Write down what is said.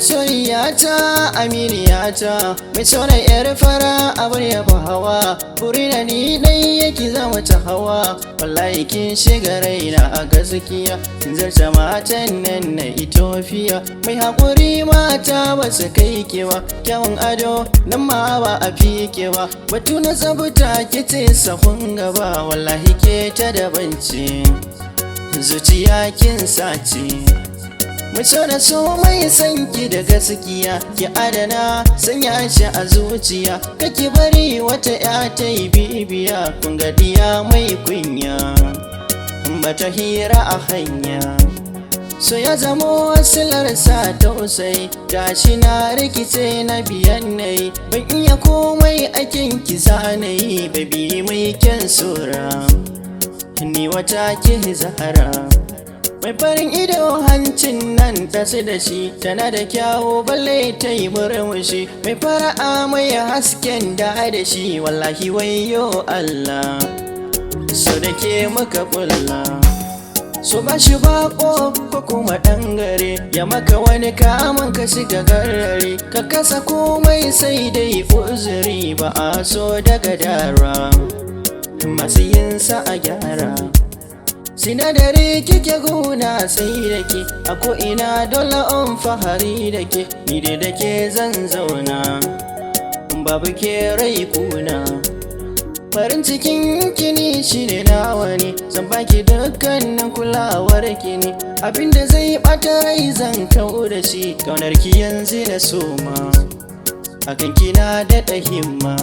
masoyiyata aminiyata mai sauna yar fara abar yaba hawa burina ni dai yake zama ta hawa wallahi kin shiga raina a gaskiya kin zarta matan nan na Ethiopia mai haƙuri mata ba su kai kewa kyawun ado nan ma ba a fike ba batu na tsabuta kice sahun gaba wallahi ke ta daban ce zuciya kin sace mace da so mai sanki da gaskiya ki adana sanya shi a zuciya kake bari wata ya ta yi bibiya kun ga diya mai kunya bata hira a hanya so ya zamo wasilar sa tausayi gashi na rikice na biyan nayi ban iya komai akin ki zanayi baby mai kyan sura ni wata ki zahara mai farin ido hancin nan ta su da shi tana da kyawu balle ta yi murmushi mai fara'a mai hasken da shi wallahi wayo Allah so da ke muka kulla so ba shi bako ko kuma ɗan gare ya maka wani kamun ka shiga garare ka kasa komai sai dai uzuri ba a so daga dara masu yinsa a gyara sinadari kike guna sai da ke a ko'ina dole on fahari da ke ni da ke zan zauna babu ke rai kuna farin cikin kini shi ne nawa ne zan baki dukkanin kulawar kini abinda zai bata rai zan kau da shi kaunar ki yanzu da soma akan kina daɗa himma